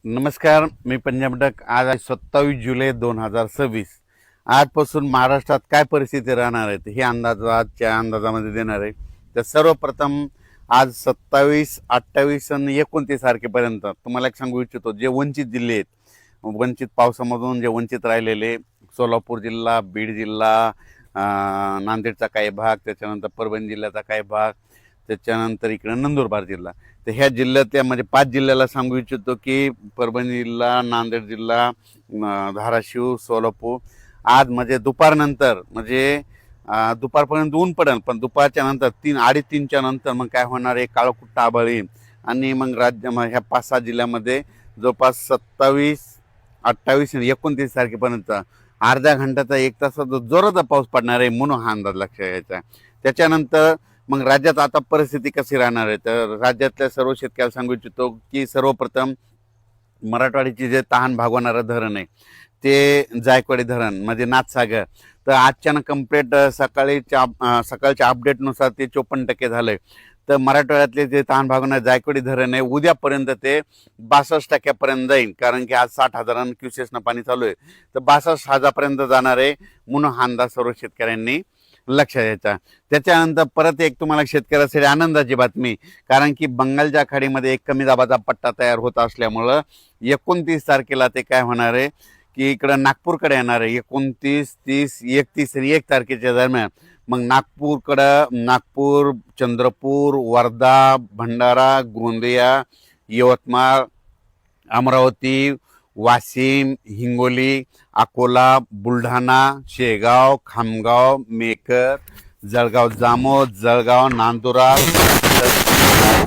नमस्कार, मी पंजाब डक. आज आहे 27 जुलै 2026. आजपासून महाराष्ट्रात काय परिस्थिती राहणार आहे हे आजच्या अंदाजामध्ये देणार आहे. तर सर्वप्रथम आज 27, 28 आणि 29 तारखेपर्यंत तुम्हाला एक सांगू इच्छितो, जे वंचित जिल्हे आहेत, वंचित पावसामधून जे वंचित राहिलेले, सोलापूर जिल्हा, बीड जिल्हा, नांदेडचा काही भाग, त्याच्यानंतर परभणी जिल्ह्याचा काही भाग, त्याच्यानंतर इकडे नंदुरबार जिल्हा. तर ह्या जिल्ह्यातल्या म्हणजे 5 जिल्ह्याला सांगू इच्छितो की परभणी जिल्हा, नांदेड जिल्हा, धाराशिव, सोलापूर आज म्हणजे दुपारनंतर म्हणजे दुपारपर्यंत ऊन पडेल, पण दुपारच्या नंतर 3-3:30च्या नंतर मग काय होणार आहे, काळकुट्ट आभाळ येईल आणि मग ह्या 5-6 जिल्ह्यामध्ये जवळपास 27, 28 आणि 29 तारखेपर्यंत अर्ध्या घंट्याचा 1 तासाचा जोराचा पाऊस पडणार आहे, म्हणून हा अंदाज लक्षात घ्यायचा. त्याच्यानंतर मग राज्यात आता परिस्थिती कशी राहणार आहे, तर राज्यातल्या सर्व शेतकऱ्याला सांगू इच्छितो की सर्वप्रथम मराठवाड्याची जे तहान भागवणारं धरण आहे ते जायकवाडी धरण म्हणजे नाथसागर, तर आजच्यानं कंप्लीट सकाळच्या अपडेटनुसार ते 54% झालंय. तर मराठवाड्यातले जे तहान भागवणारे जायकवाडी धरण आहे उद्यापर्यंत ते 62% जाईल, कारण की आज 60,000 क्युसेसनं पाणी चालू आहे. तर 62,000पर्यंत जाणार आहे, म्हणून हा अंदाज सर्व शेतकऱ्यांनी लक्षात द्यायचा. त्याच्यानंतर परत एक तुम्हाला शेतकऱ्यासाठी आनंदाची बातमी, कारण की बंगालच्या खाडीमध्ये एक कमी दाबाचा पट्टा तयार होत असल्यामुळं 29 तारखेला ते काय होणार आहे की इकडं नागपूरकडे येणार आहे. 29, 30, 31 आणि 1 तारखेच्या दरम्यान मग नागपूर, चंद्रपूर, वर्धा, भंडारा, गोंदिया, यवतमाळ, अमरावती, वाशिम, हिंगोली, अकोला, बुलढाणा, शेगाव, खामगाव, मेकर, जळगाव जामोद, जळगाव, नांदुरबार,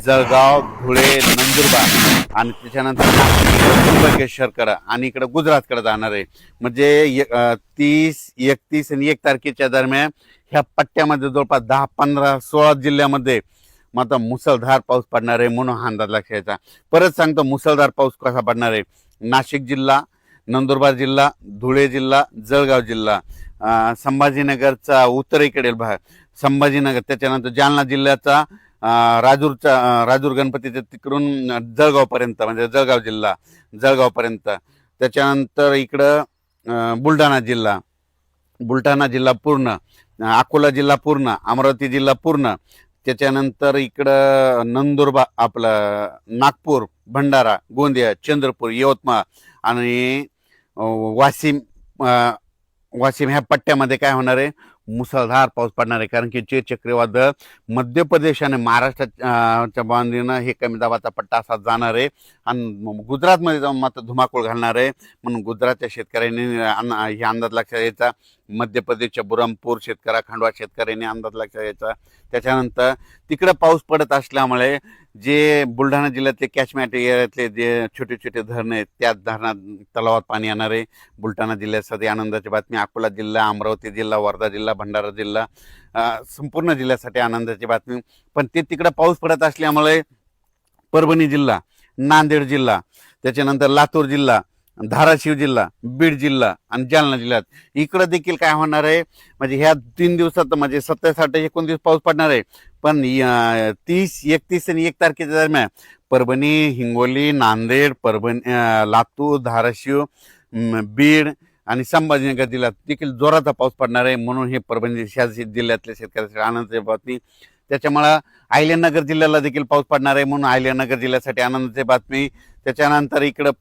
जळगाव, धुळे, नंदुरबार आणि त्याच्यानंतर त्र्यंबकेश्वरकडं आणि इकडं गुजरातकडे जाणार आहे. म्हणजे 30, 31 आणि 1 तारखेच्या दरम्यान ह्या पट्ट्यामध्ये जवळपास 10, 15, 16 जिल्ह्यामध्ये मात्र मुसळधार पाऊस पडणार आहे, म्हणून हा अंदाज लक्षात घ्यायचा. परत सांगतो मुसळधार पाऊस कसा पडणार आहे. नाशिक जिल्हा, नंदुरबार जिल्हा, धुळे जिल्हा, जळगाव जिल्हा, संभाजीनगरचा उत्तरेकडील भाग संभाजीनगर, त्याच्यानंतर जालना जिल्ह्याचा राजूर गणपतीच्या तिकडून जळगावपर्यंत म्हणजे जळगाव जिल्हा, जळगावपर्यंत, त्याच्यानंतर इकडं बुलढाणा जिल्हा पूर्ण, अकोला जिल्हा पूर्ण, अमरावती जिल्हा पूर्ण, त्याच्यानंतर इकडं नंदुरबार, आपलं नागपूर, भंडारा, गोंदिया, चंद्रपूर, यवतमाळ आणि वाशिम ह्या पट्ट्यामध्ये काय होणार आहे, मुसळधार पाऊस पडणार आहे. कारण की जे चक्रीवादळ मध्य प्रदेश आणि महाराष्ट्राच्या बांधीनं हे कमी दाबाचा पट्टा असा जाणार आहे आणि गुजरातमध्ये जाऊन मात्र धुमाकूळ घालणार आहे, म्हणून गुजरातच्या शेतकऱ्यांनी हे अंदाज लक्षात घ्यायचा. मध्य प्रदेशच्या बुरहानपूर खांडवा शेतकऱ्यांनी अंदाज लक्षात घ्यायचा. त्याच्यानंतर तिकडं पाऊस पडत असल्यामुळे जे बुलढाणा जिल्ह्यातले कॅचमेंट एरियातले जे छोटे छोटे धरण आहेत त्या धरणात तलावात पाणी येणार आहे. बुलढाणा जिल्ह्यासाठी आनंदाची बातमी. अकोला जिल्हा, अमरावती जिल्हा, वर्धा जिल्हा, भंडारा जिल्हा, संपूर्ण जिल्ह्यासाठी आनंदाची बातमी. पण ते तिकडं पाऊस पडत असल्यामुळे परभणी जिल्हा, नांदेड जिल्हा, त्याच्यानंतर लातूर जिल्हा, धाराशिव जिल्हा, बीड जिल्हा आणि जालना जिल्ह्यात इकडं देखील काय होणार आहे, म्हणजे ह्या 3 दिवसात म्हणजे 27, 28, 29 पाऊस पडणार आहे. पण 30, 31 आणि 1 तारखेच्या दरम्यान परभणी, हिंगोली, नांदेड, लातूर, धाराशिव, बीड आणि संभाजीनगर जिल्ह्यात देखील जोराचा पाऊस पडणार आहे, म्हणून हे परभणी जिल्ह्यातल्या शेतकऱ्यांसाठी आनंदाची बातमी. त्याच्यामुळं अहिल्यानगर जिल्ह्याला देखील पाऊस पडणार आहे, म्हणून अहिल्यानगर जिल्ह्यासाठी आनंदाची बातमी. त्याच्यानंतर इकडं